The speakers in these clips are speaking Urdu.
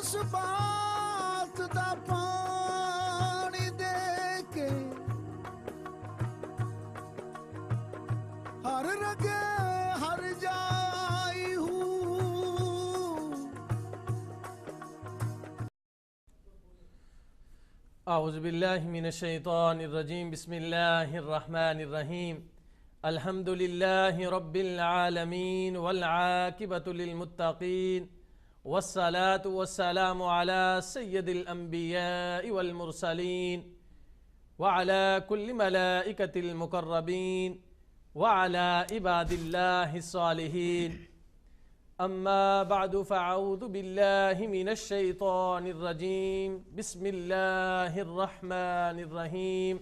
اس بات دا پانی دے کے ہر رگے ہر جائی ہوں. اعوذ باللہ من الشیطان الرجیم. بسم اللہ الرحمن الرحیم. الحمد للہ رب العالمین والعاقبۃ للمتقین والصلاة والسلام على سید الانبیاء والمرسلین وعلى كل ملائکة المقربین وعلى عباد اللہ الصالحین. اما بعد فاعوذ باللہ من الشیطان الرجیم. بسم اللہ الرحمن الرحیم.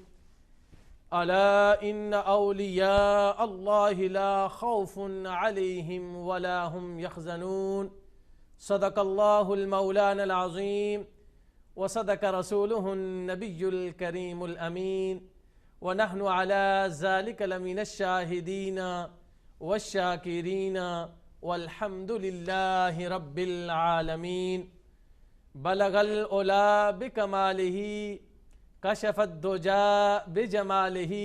الا ان اولیاء اللہ لا خوف علیہم ولا هم يحزنون. صدق اللہ المولانا العظیم وصدق رسوله النبی الکریم الامین ونحن على ذلك لمن الشاہدین والشاکرین والحمد للہ رب العالمین. بلغ العلا بکمالہ کشف الدجا بجمالہ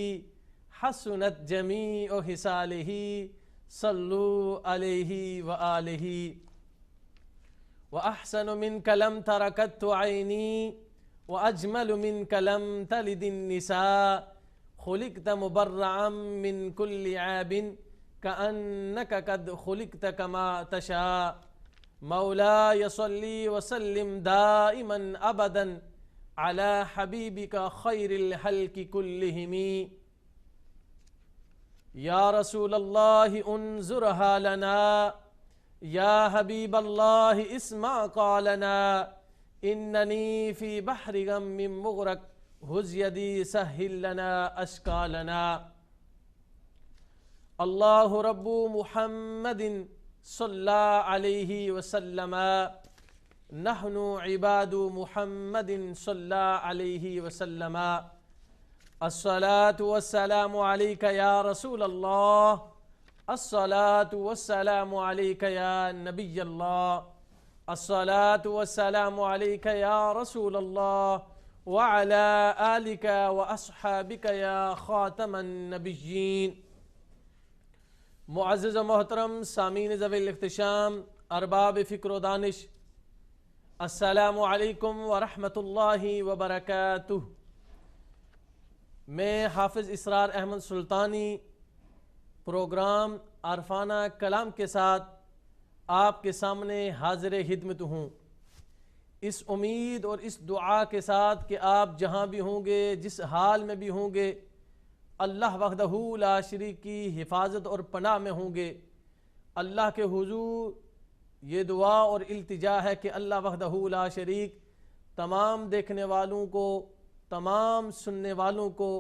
حسنت جمیع حسالہ صلو علیہ وآلہ. وأحسن منك لم تركت عيني وأجمل منك لم تلد النساء. خلقت مبرعا من كل عاب كأنك قد خلقت كما تشاء. مولاي صلي وسلم دائما أبدا على حبيبك خير الخلق كلهم. يا رسول الله انظرها لنا، يا حبيب الله اسمع قالنا. إنني في بحر غم مغرق هز يدي سهل لنا أشكالنا. الله رب محمد صلى عليه وسلم، نحن عباد محمد صلى عليه وسلم. الصلاة والسلام عليك يا رسول الله، الصلاة والسلام عليك يا نبي الله، الصلاة والسلام عليك يا رسول الله وعلى آلك وأصحابك يا خاتم النبيين. معزز و محترم سامعین ذوی الاحتشام، ارباب فکر و دانش، السلام علیکم ورحمۃ اللہ وبرکاتہ. میں حافظ اسرار احمد سلطانی پروگرام عرفانہ کلام کے ساتھ آپ کے سامنے حاضر خدمت ہوں، اس امید اور اس دعا کے ساتھ کہ آپ جہاں بھی ہوں گے، جس حال میں بھی ہوں گے، اللہ وحدہ لا شریک کی حفاظت اور پناہ میں ہوں گے. اللہ کے حضور یہ دعا اور التجا ہے کہ اللہ وحدہ لا شریک تمام دیکھنے والوں کو، تمام سننے والوں کو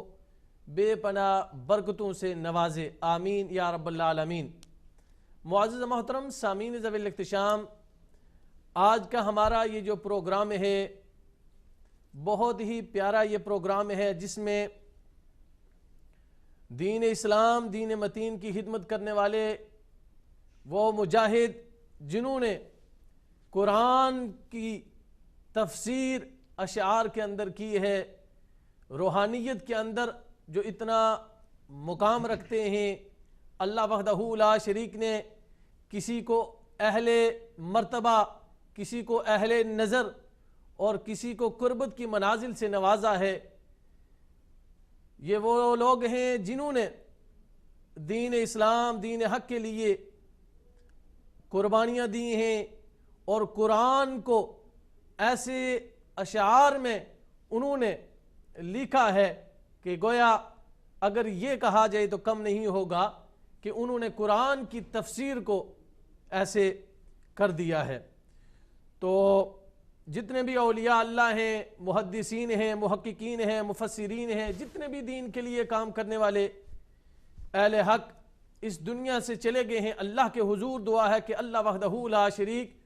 بے پناہ برکتوں سے نوازے. آمین یا رب العالمین. معزز محترم سامعین ذوی الاحتشام، آج کا ہمارا یہ جو پروگرام ہے بہت ہی پیارا یہ پروگرام ہے، جس میں دین اسلام، دین متین کی خدمت کرنے والے وہ مجاہد جنہوں نے قرآن کی تفسیر اشعار کے اندر کی ہے، روحانیت کے اندر جو اتنا مقام رکھتے ہیں. اللہ وحدہ لا شریک نے کسی کو اہل مرتبہ، کسی کو اہل نظر اور کسی کو قربت کی منازل سے نوازا ہے. یہ وہ لوگ ہیں جنہوں نے دین اسلام، دین حق کے لیے قربانیاں دی ہیں، اور قرآن کو ایسے اشعار میں انہوں نے لکھا ہے کہ گویا اگر یہ کہا جائے تو کم نہیں ہوگا کہ انہوں نے قرآن کی تفسیر کو ایسے کر دیا ہے. تو جتنے بھی اولیاء اللہ ہیں، محدثین ہیں، محققین ہیں، مفسرین ہیں، جتنے بھی دین کے لیے کام کرنے والے اہل حق اس دنیا سے چلے گئے ہیں، اللہ کے حضور دعا ہے کہ اللہ وحدہ لا شریک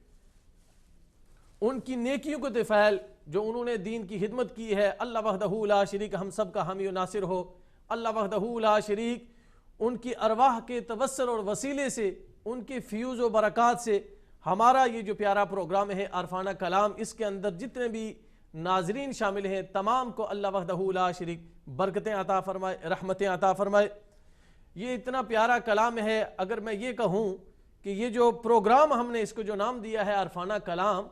ان کی نیکیوں کو دفعل جو انہوں نے دین کی خدمت کی ہے. اللہ وحدہ لا شریک ہم سب کا حامی و ناصر ہو. اللہ وحدہ لا شریک ان کی ارواح کے توسل اور وسیلے سے، ان کے فیوز و برکات سے ہمارا یہ جو پیارا پروگرام ہے عرفانہ کلام، اس کے اندر جتنے بھی ناظرین شامل ہیں تمام کو اللہ وحدہ لا شریک برکتیں عطا فرمائے، رحمتیں عطا فرمائے۔ یہ اتنا پیارا کلام ہے، اگر میں یہ کہوں کہ یہ جو پروگرام ہم نے اس کو جو نام دیا ہے عرفانہ کلام،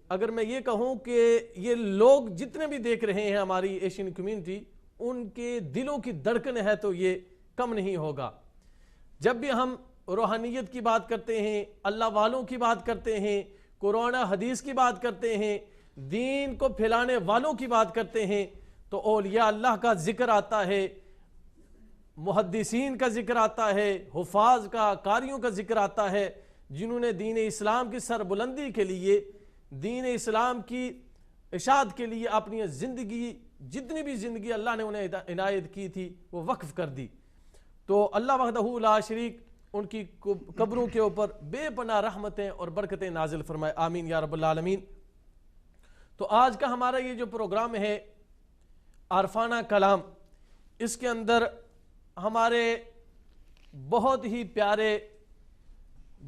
اگر میں یہ کہوں کہ یہ لوگ جتنے بھی دیکھ رہے ہیں ہماری ایشین کمیونٹی، ان کے دلوں کی دھڑکن ہے تو یہ کم نہیں ہوگا۔ جب بھی ہم روحانیت کی بات کرتے ہیں، اللہ والوں کی بات کرتے ہیں، قرآن حدیث کی بات کرتے ہیں، دین کو پھیلانے والوں کی بات کرتے ہیں، تو اولیاء اللہ کا ذکر آتا ہے، محدثین کا ذکر آتا ہے، حفاظ کا، قاریوں کا ذکر آتا ہے، جنہوں نے دین اسلام کی سربلندی کے لیے، دین اسلام کی اشاعت کے لیے اپنی زندگی، جتنی بھی زندگی اللہ نے انہیں عنایت کی تھی وہ وقف کر دی۔ تو اللہ وحدہ لا شریک ان کی قبروں کے اوپر بے پناہ رحمتیں اور برکتیں نازل فرمائے، آمین یا رب العالمین۔ تو آج کا ہمارا یہ جو پروگرام ہے عرفانہ کلام، اس کے اندر ہمارے بہت ہی پیارے،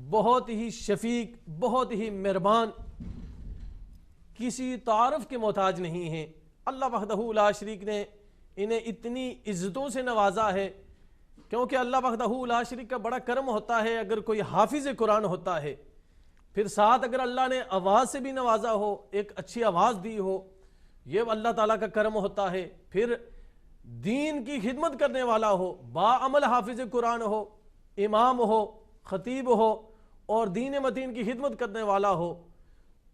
بہت ہی شفیق، بہت ہی مہربان، کسی تعارف کے محتاج نہیں ہیں، اللہ وحدہ لا شریک نے انہیں اتنی عزتوں سے نوازا ہے، کیونکہ اللہ وحدہ لا شریک کا بڑا کرم ہوتا ہے اگر کوئی حافظ قرآن ہوتا ہے، پھر ساتھ اگر اللہ نے آواز سے بھی نوازا ہو، ایک اچھی آواز دی ہو، یہ اللہ تعالیٰ کا کرم ہوتا ہے، پھر دین کی خدمت کرنے والا ہو، باعمل حافظ قرآن ہو، امام ہو، خطیب ہو اور دین متین کی خدمت کرنے والا ہو،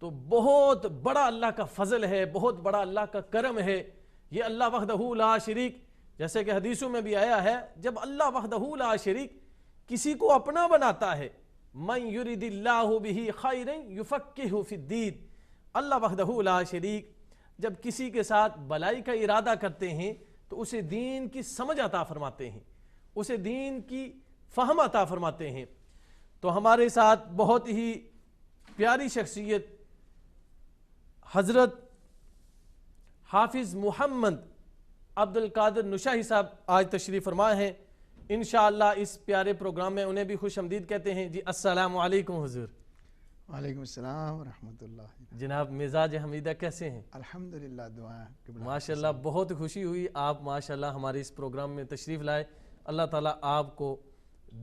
تو بہت بڑا اللہ کا فضل ہے، بہت بڑا اللہ کا کرم ہے۔ یہ اللہ وحدہ لا شریک، جیسے کہ حدیثوں میں بھی آیا ہے، جب اللہ وحدہ لا شریک کسی کو اپنا بناتا ہے، من یرید اللہ بہ خیرا یفقہہ فی الدین، اللہ وحدہ لا شریک جب کسی کے ساتھ بلائی کا ارادہ کرتے ہیں تو اسے دین کی سمجھ عطا فرماتے ہیں، اسے دین کی فہم عطا فرماتے ہیں۔ تو ہمارے ساتھ بہت ہی پیاری شخصیت حضرت حافظ محمد عبد القادر نشاہی صاحب آج تشریف فرما ہیں، انشاءاللہ اس پیارے پروگرام میں انہیں بھی خوش آمدید کہتے ہیں۔ جی السلام علیکم حضور۔ وعلیکم السلام ورحمۃ اللہ۔ جناب مزاج حمیدہ کیسے ہیں؟ الحمدللہ، دعا ماشاءاللہ، بہت خوشی hoئی آپ ماشاءاللہ ہمارے اس پروگرام میں تشریف لائے۔ اللہ تعالیٰ آپ کو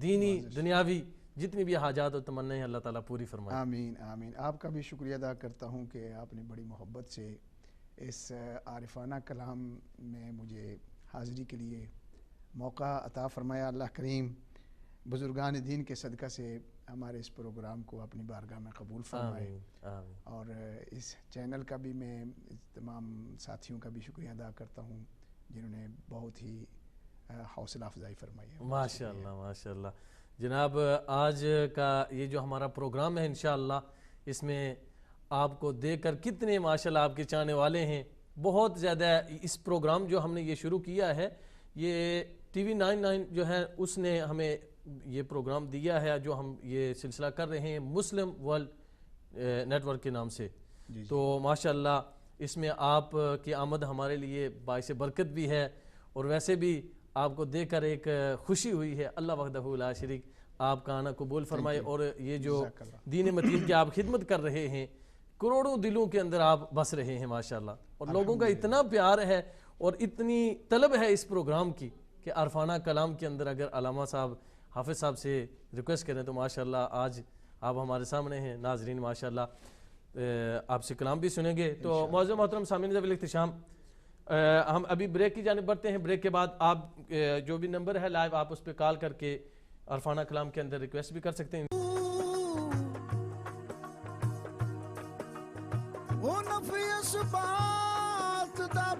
دینی دنیاوی جتنی بھی حاجات و تمنائیں ہیں اللہ تعالیٰ پوری فرمائے۔ آمین آمین۔ آپ کا بھی شکریہ ادا کرتا ہوں کہ آپ نے بڑی محبت سے اس عارفانہ کلام میں مجھے حاضری کے لیے موقع عطا فرمایا۔ اللہ کریم بزرگان دین کے صدقہ سے ہمارے اس پروگرام کو اپنی بارگاہ میں قبول فرمائے، اور اس چینل کا بھی میں تمام ساتھیوں کا بھی شکریہ ادا کرتا ہوں جنہوں نے بہت ہی حوصلہ افزائی فرمائی ہے۔ ماشاءاللہ ماشاءاللہ۔ جناب آج کا یہ جو ہمارا پروگرام ہے انشاءاللہ، اس میں آپ کو دیکھ کر کتنے ماشاءاللہ آپ کے چاہنے والے ہیں، بہت زیادہ۔ اس پروگرام جو ہم نے یہ شروع کیا ہے، یہ ٹی وی 99 جو ہے اس نے ہمیں یہ پروگرام دیا ہے جو ہم یہ سلسلہ کر رہے ہیں مسلم ورلڈ نیٹ ورک کے نام سے۔ تو ماشاءاللہ اس میں آپ کی آمد ہمارے لیے باعث برکت بھی ہے، اور ویسے بھی آپ کو دیکھ کر ایک خوشی ہوئی ہے۔ اللہ وحدہ لا شریک آپ کا آنا قبول فرمائے، اور یہ جو دین متین کی آپ خدمت کر رہے ہیں، کروڑوں دلوں کے اندر آپ بس رہے ہیں ماشاءاللہ، اور لوگوں کا اتنا پیار ہے اور اتنی طلب ہے اس پروگرام کی کہ عرفانہ کلام کے اندر اگر علامہ صاحب حافظ صاحب سے ریکویسٹ کریں تو ماشاءاللہ آج آپ ہمارے سامنے ہیں۔ ناظرین ماشاءاللہ آپ سے کلام بھی سنیں گے۔ تو معزز محترم سامعین ذوی الاحترام، ہم ابھی بریک کی جانب بڑھتے ہیں۔ بریک کے بعد آپ جو بھی نمبر ہے لائیو آپ اس پہ کال کر کے عرفانہ کلام کے اندر ریکویسٹ بھی کر سکتے ہیں۔ وہ نفی اس بات دا